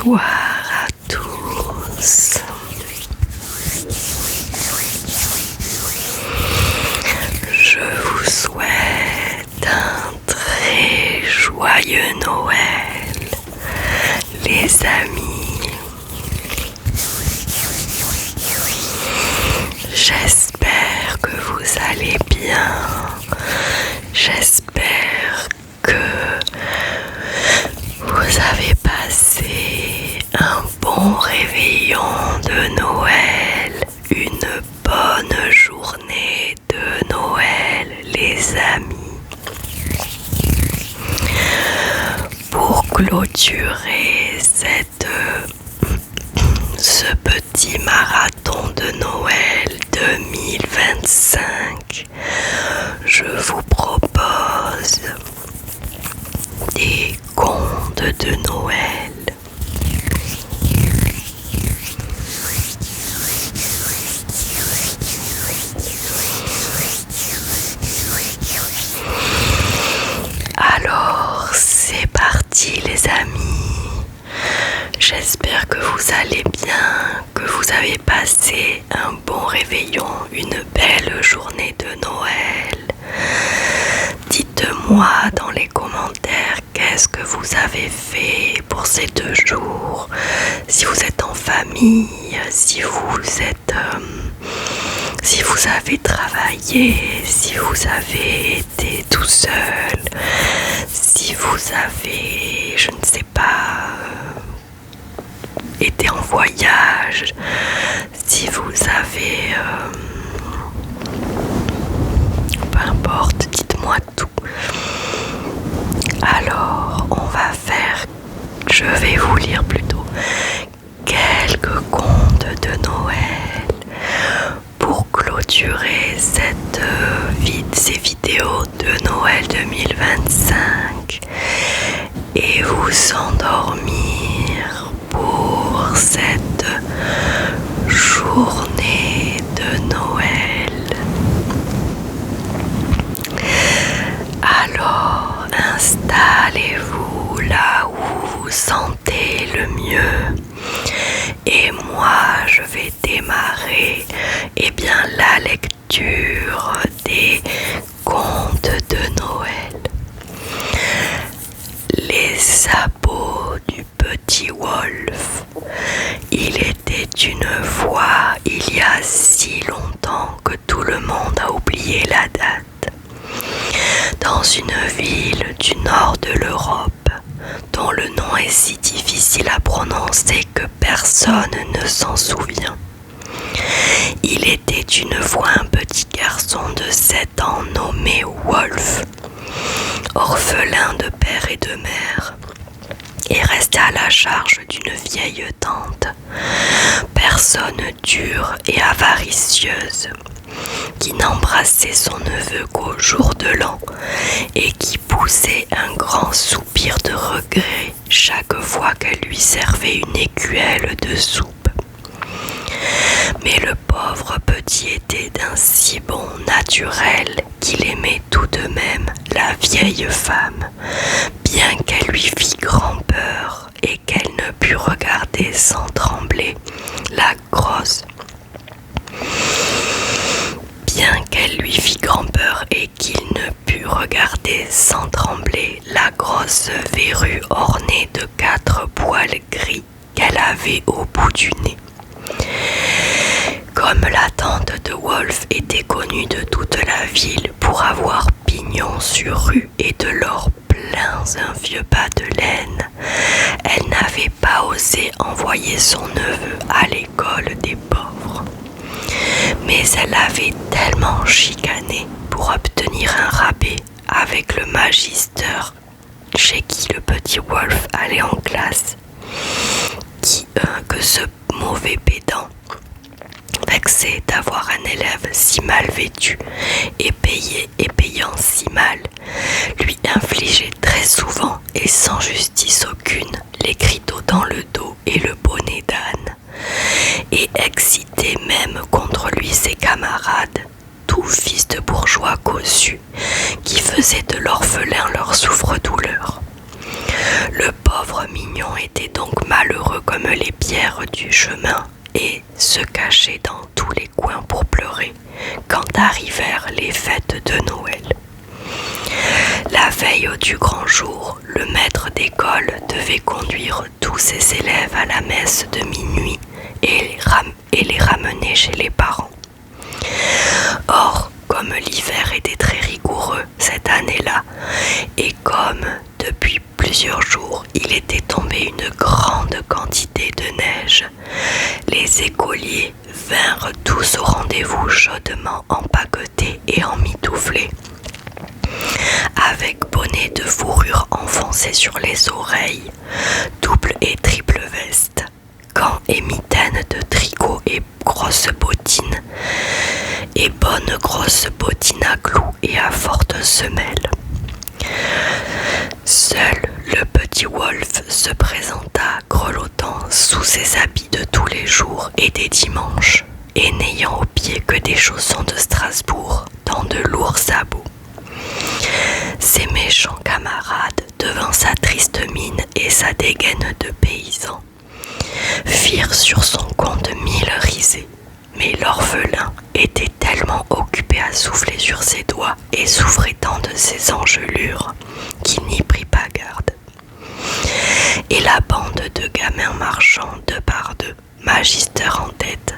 Bonsoir à tous. Je vous souhaite un très joyeux Noël, les amis. J'espère que vous allez bien. J'espère que vous avez passé un bon réveillon de Noël, une bonne journée de Noël, les amis. Pour clôturer ce petit marathon de Noël 2025, je vous propose des contes de Noël. Alors, c'est parti les amis. J'espère que vous allez bien, que vous avez passé un bon réveillon, une belle journée de Noël. Dites-moi dans les commentaires qu'est-ce que vous avez fait pour ces 2 jours. Si vous êtes en famille, si vous avez travaillé, si vous avez été tout seul, si vous avez, je ne sais pas, été en voyage, si vous avez peu importe, dites-moi tout. Alors je vais vous lire plutôt quelques contes de Noël pour clôturer ces vidéos de Noël 2025 et vous endormir pour cette journée de Noël. Alors, installez-vous là où vous sentez le mieux. Et moi, je vais démarrer la lecture des contes de Noël. Les sabots du petit Wolf. Il était une fois, il y a si longtemps que tout le monde a oublié la date. Dans une ville du nord de l'Europe, dont le nom est si difficile à prononcer que personne ne s'en souvient. Il était une fois un petit garçon de 7 ans nommé Wolf, orphelin de père et de mère, et resté à la charge d'une vieille tante, personne dure et avaricieuse, qui n'embrassait son neveu qu'au jour de l'an et qui poussait un grand soupir de regret chaque fois qu'elle lui servait une écuelle de soupe. Mais le pauvre petit était d'un si bon naturel qu'il aimait tout de même la vieille femme, bien qu'elle lui fît grand peur et qu'elle ne pût regarder sans trembler la grosse. Bien qu'elle lui fît grand peur et qu'il ne pût regarder sans trembler la grosse verrue ornée de 4 poils gris qu'elle avait au bout du nez. Comme la tante de Wolf était connue de toute la ville pour avoir pignon sur rue et de l'or plein un vieux bas de laine, elle n'avait pas osé envoyer son neveu à l'école des pauvres. Mais elle l'avait tellement chicané pour obtenir un rabais avec le magister chez qui le petit Wolf allait en classe, que ce mauvais pédant, vexé d'avoir un élève si mal vêtu et payant si mal, lui infligeait très souvent et sans justice aucune les criteaux dans le dos et le bonnet d'âne, et excitait même contre lui ses camarades, tout fils de bourgeois cossus, qui faisaient de l'orphelin leur souffre-douleur. Le pauvre mignon était donc malheureux comme les pierres du chemin et se cachait dans tous les coins pour pleurer quand arrivèrent les fêtes de Noël. La veille du grand jour, le maître d'école devait conduire tous ses élèves à la messe de minuit et les ramener chez les parents. Or, comme l'hiver était très rigoureux cette année-là, et comme depuis plusieurs jours il était tombé une grande quantité de neige, les écoliers vinrent tous au rendez-vous chaudement empaquetés et emmitouflés, avec bonnet de fourrure enfoncé sur les oreilles, double et triple veste, gants et mitaines de tricot et grosses bottines, et bonnes grosses bottines à clous et à fortes semelles. Seul le petit Wolf se présenta grelottant sous ses habits de tous les jours et des dimanches, et n'ayant aux pieds que des chaussons de Strasbourg dans de lourds sabots. Ses méchants camarades, devant sa triste mine et sa dégaine de paysan, firent sur son compte 1000 risées. Mais l'orphelin était tellement occupé à souffler sur ses doigts et souffrait tant de ses engelures qu'il n'y prit pas garde. Et la bande de gamins marchands deux par deux, magister en tête,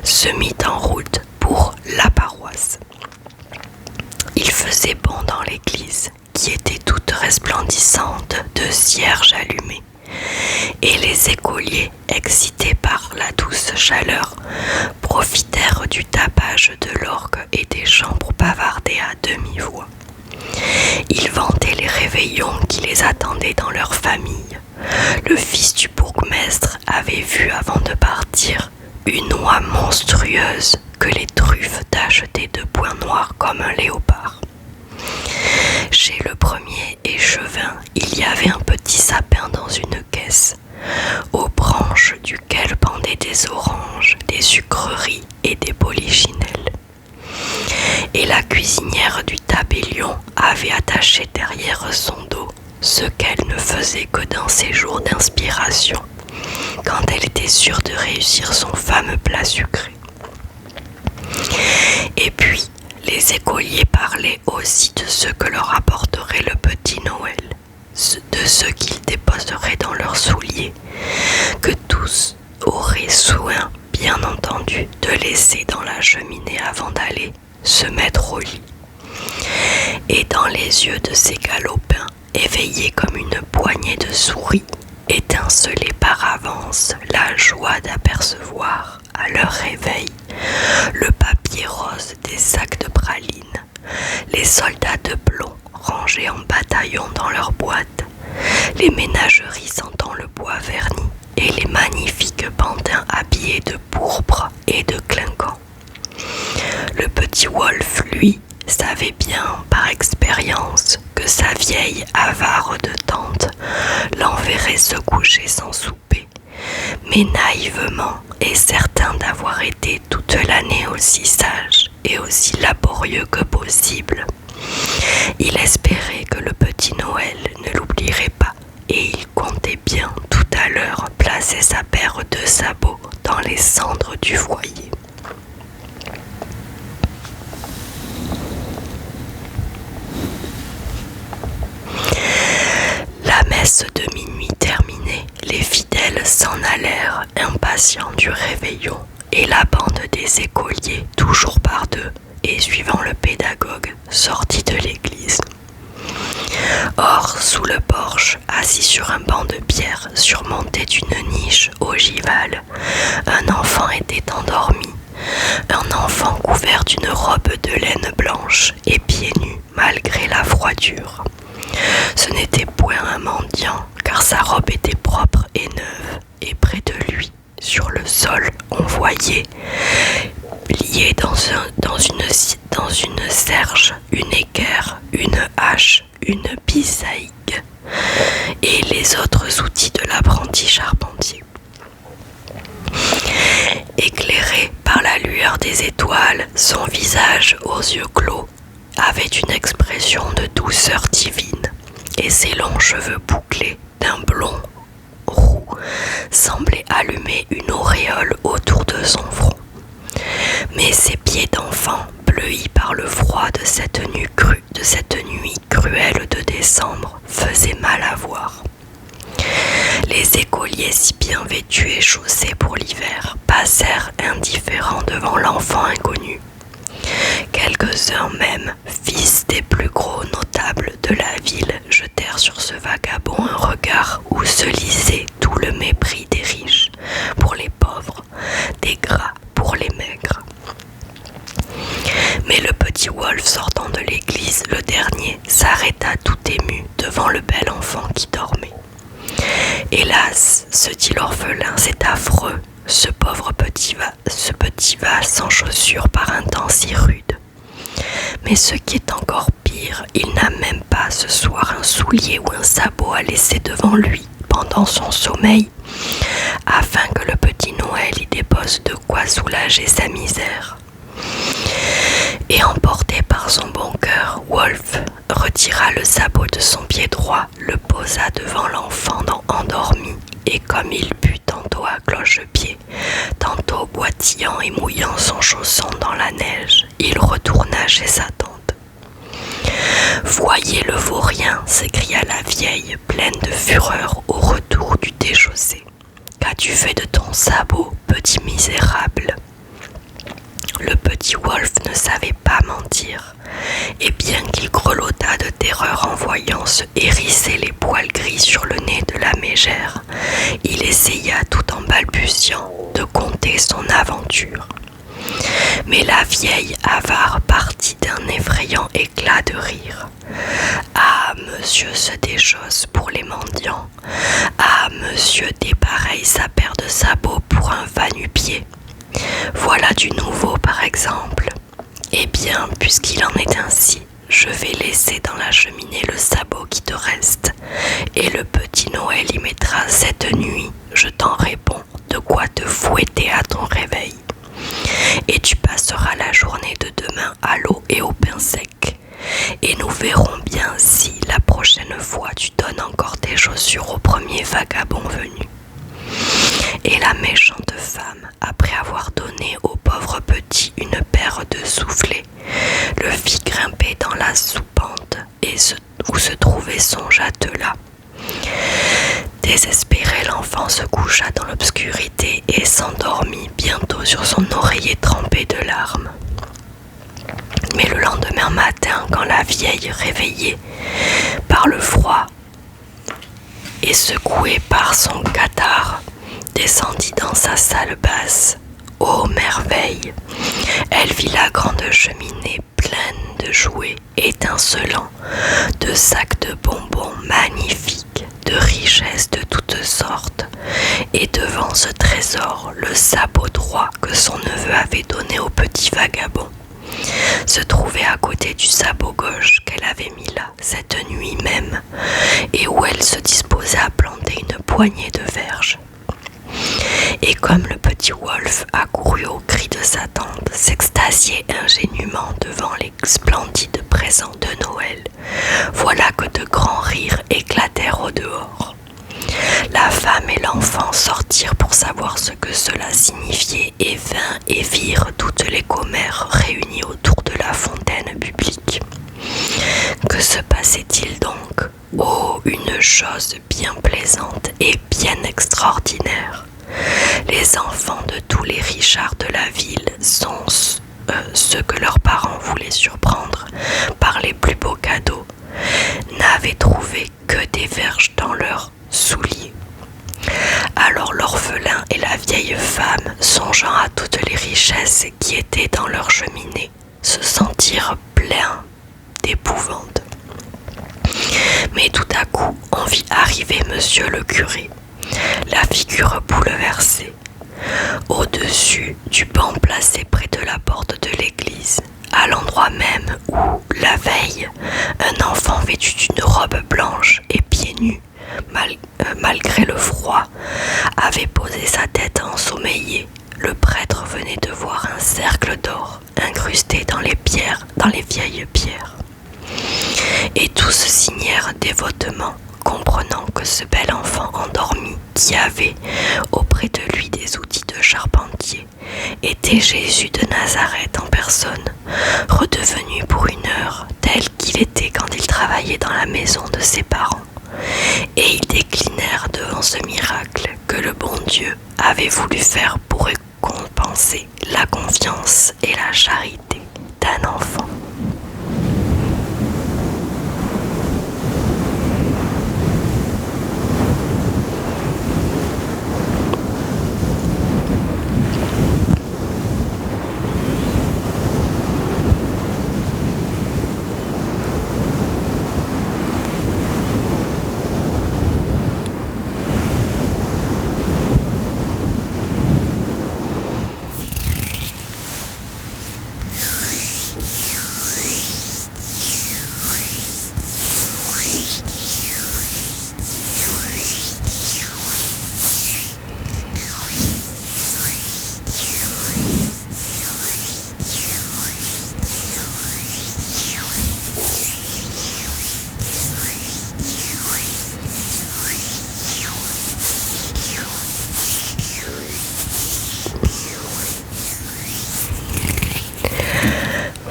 se mit en route pour la paroisse. Il faisait bon dans l'église, qui était toute resplendissante de cierges allumés, et les écoliers, excités par la douce chaleur, profitèrent du tapage de l'orgue et des chants pour bavarder à demi-voix. Ils vantaient les réveillons qui les attendaient dans leur famille. Le fils du bourgmestre avait vu avant de partir une oie monstrueuse que les truffes tachetaient de points noirs comme un léopard. Chez le premier échevin, il y avait un petit sapin dans une caisse, aux branches duquel pendaient des oranges, des sucreries et des polichinelles. Et la cuisinière du tabellion avait attaché derrière son dos ce qu'elle ne faisait que dans ses jours d'inspiration, quand elle était sûre de réussir son fameux plat sucré. Et puis, les écoliers parlaient aussi de ce que leur apporterait le petit Noël, de ce qu'ils déposeraient dans leurs souliers, que tous auraient soin, bien entendu, de laisser dans la cheminée avant d'aller se mettre au lit. Et dans les yeux de ces galopins, éveillés comme une poignée de souris, étincelait par avance la joie d'apercevoir, à leur réveil, le papier rose des sacs de pralines, les soldats de plomb rangés en bataillon dans leurs boîtes, les ménageries sentant le bois verni et les magnifiques pantins habillés de pourpre et de clinquant. Le petit Wolf, lui, savait bien par expérience que sa vieille avare de tante l'enverrait se coucher sans souper, mais naïvement et certain d'avoir été toute l'année aussi sage et aussi laborieux que possible, il espérait que le petit Noël ne l'oublierait pas, et il comptait bien tout à l'heure placer sa paire de sabots dans les cendres du foyer. La messe de minuit terminée, les fidèles s'en allèrent, impatients du réveillon, et la bande des écoliers, toujours par deux, et suivant le pédagogue, sortit de l'église. Or, sous le porche, assis sur un banc de pierre surmonté d'une niche ogivale, un enfant était endormi, un enfant couvert d'une robe de laine blanche et pieds nus malgré la froidure. Ce n'était point un mendiant, car sa robe était propre et neuve, et près de lui, sur le sol, on voyait, lié dans une serge, une équerre, une hache, une bisaïque, et les autres outils de l'apprenti charpentier. Éclairé par la lueur des étoiles, son visage aux yeux clos avait une expression de douceur divine, et ses longs cheveux bouclés d'un blond roux semblaient allumer une auréole autour de son front. Mais ses pieds d'enfant, bleuis par le froid de cette nuit cruelle de décembre, faisaient mal à voir. Les écoliers si bien vêtus et chaussés pour l'hiver passèrent indifférents devant l'enfant inconnu. Quelques-uns même, fils des plus gros notables de la ville, jetèrent sur ce vagabond un regard où se lisait tout le mépris des riches pour les pauvres, des gras pour les maigres. Mais le petit Wolf, sortant de l'église, le dernier, s'arrêta tout ému devant le bel enfant qui dormait. « Hélas, se dit l'orphelin, c'est affreux, ce petit va sans chaussures par un temps si rude. Mais ce qui est encore pire, il n'a même pas ce soir un soulier ou un sabot à laisser devant lui pendant son sommeil, afin que le petit Noël y dépose de quoi soulager sa misère. » Et emporté par son bon cœur, Wolf retira le sabot de son pied droit, le posa devant l'enfant endormi, et comme il put tantôt à cloche-pied, tantôt boitillant et mouillant son chausson dans la neige, il retourna chez sa tante. « Voyez le vaurien !» s'écria la vieille, pleine de fureur au retour du déchaussé. « Qu'as-tu fait de ton sabot, petit misérable ?» Le petit Wolf ne savait pas mentir, et bien qu'il grelottât de terreur en voyant se hérisser les poils gris sur le nez de la mégère, il essaya tout en balbutiant de conter son aventure. Mais la vieille avare partit d'un effrayant éclat de rire. « Ah, monsieur se déchausse pour les mendiants. Ah, monsieur dépareille sa paire de sabots pour un va-nu-pied. Voilà du nouveau par exemple. Eh bien, puisqu'il en est ainsi, je vais laisser dans la cheminée le sabot qui te reste, et le petit Noël y mettra cette nuit, je t'en réponds, de quoi te fouetter à ton réveil. Et tu passeras la journée de demain à l'eau et au pain sec, et nous verrons bien si, la prochaine fois, tu donnes encore tes chaussures au premier vagabond venu. » Et la méchante femme, après avoir donné au pauvre petit une paire de soufflets, le fit grimper dans la soupente où se trouvait son jatelat. Désespéré, l'enfant se coucha dans l'obscurité et s'endormit bientôt sur son oreiller trempé de larmes. Mais le lendemain matin, quand la vieille, réveillée par le froid et secouée par son catarrhe, descendit dans sa salle basse. Ô merveille! Elle vit la grande cheminée pleine de jouets étincelants, de sacs de bonbons magnifiques, de richesses de toutes sortes, et devant ce trésor, le sabot droit que son neveu avait donné au petit vagabond se trouvait à côté du sabot gauche qu'elle avait mis là cette nuit même, et où elle se disposait à planter une poignée de verges. Et comme le petit Wolf accourut au cri de sa tante, s'extasiait ingénument devant les splendides présents de Noël, voilà que de grands rires éclatèrent au dehors. La femme et l'enfant sortirent pour savoir ce que cela signifiait et vinrent et virent toutes les commères réunies autour de la fontaine publique. Que se passait-il donc ? Oh, une chose bien plaisante et bien extraordinaire. Les enfants de tous les Richards de la ville sont ceux que leurs parents voulaient surprendre par les plus beaux cadeaux, n'avaient trouvé que des verges dans leurs souliers. Alors l'orphelin et la vieille femme, songeant à toutes les richesses qui étaient dans leur cheminée, se sentirent pleins d'épouvante. Mais tout à coup, on vit arriver monsieur le curé, la figure bouleversée, au-dessus du banc placé près de la porte de l'église, à l'endroit même où, la veille, un enfant vêtu d'une robe blanche et pieds nus, malgré le froid, avait posé sa tête ensommeillée. Le prêtre venait de voir un cercle d'or incrusté dans les vieilles pierres. Et tous se signèrent dévotement, comprenant que ce bel enfant endormi, qui avait auprès de lui des outils de charpentier, était Jésus de Nazareth en personne, redevenu pour une heure tel qu'il était quand il travaillait dans la maison de ses parents. Et ils déclinèrent devant ce miracle que le bon Dieu avait voulu faire pour récompenser la confiance et la charité d'un enfant.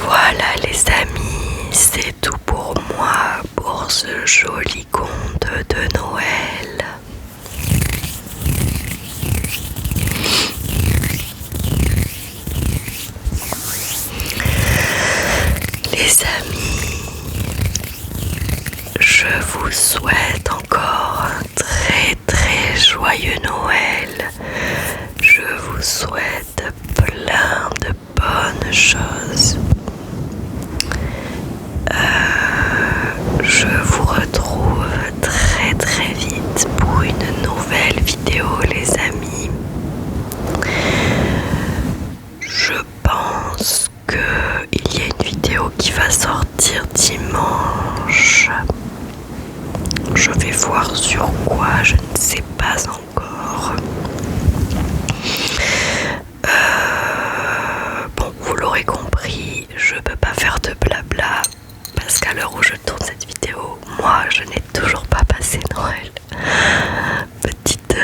Voilà les amis, c'est tout pour moi pour ce joli conte de Noël. Les amis, je vous souhaite encore un très très joyeux Noël. Je vous souhaite plein de bonnes choses. Je vous retrouve très très vite pour une nouvelle vidéo les amis. Je pense qu'il y a une vidéo qui va sortir dimanche. Je vais voir sur quoi, je ne sais pas encore. Bon, vous l'aurez compris, je peux pas faire de blabla parce qu'à l'heure où je tourne cette vidéo, moi je n'ai toujours pas passé Noël. Petite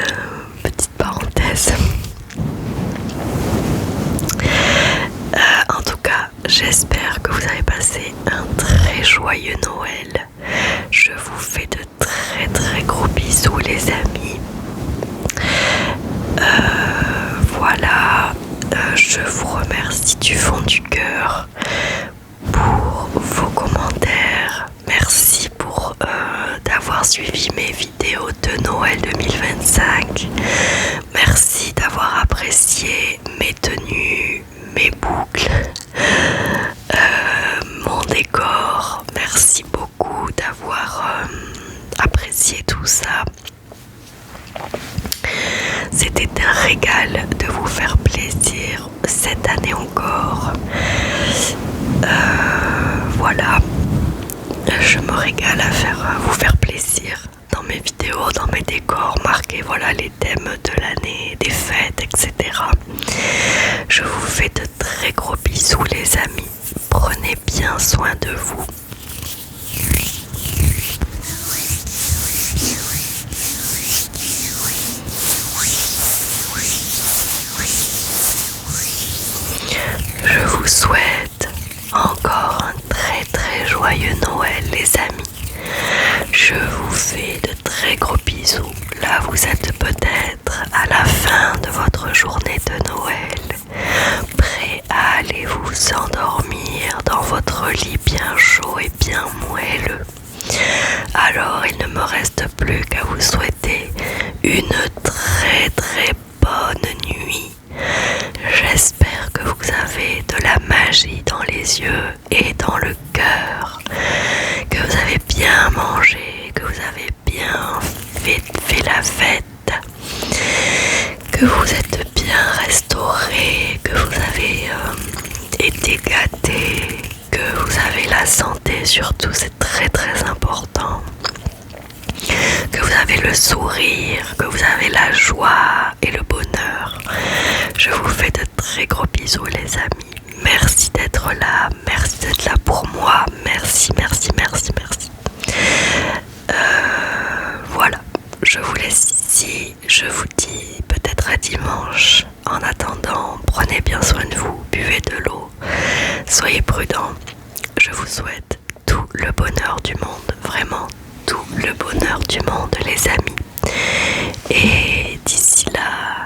parenthèse. En tout cas, j'espère que vous avez passé un très joyeux Noël. Je vous fais de très très gros bisous les amis. Voilà, je vous remercie du fond du cœur pour vos commentaires. Merci pour d'avoir suivi mes vidéos de Noël 2025. Merci d'avoir apprécié mes tenues, mes boucles, mon décor. Merci beaucoup d'avoir apprécié tout ça. C'était un régal de vous faire plaisir cette année encore. Voilà, je me régale à vous faire plaisir dans mes vidéos, dans mes décors, marquer voilà les thèmes de l'année, des fêtes, etc. Je vous fais de très gros bisous les amis. Prenez bien soin de vous. Je vous souhaite encore un très très joyeux Noël les amis. Je vous fais de très gros bisous. Là vous êtes peut-être à la fin de votre journée de Noël, prêt à aller vous endormir dans votre lit bien chaud et bien moelleux. Alors il ne me reste plus qu'à vous souhaiter une très très bonne nuit. J'espère que vous avez de la magie dans les yeux et dans le cœur, que vous avez bien mangé, que vous avez bien fait la fête, que vous êtes bien restauré, que vous avez été gâté, que vous avez la santé surtout, c'est très très important. Que vous avez le sourire, que vous avez la joie et le bonheur. Je vous fais de très gros bisous les amis. Merci d'être là, merci d'être là pour moi. Merci, merci, merci. je vous laisse ici. Je vous dis peut-être à dimanche. En attendant, prenez bien soin de vous, buvez de l'eau, soyez prudents. Je vous souhaite tout le bonheur du monde, vraiment tout le bonheur du monde les amis. Et d'ici là,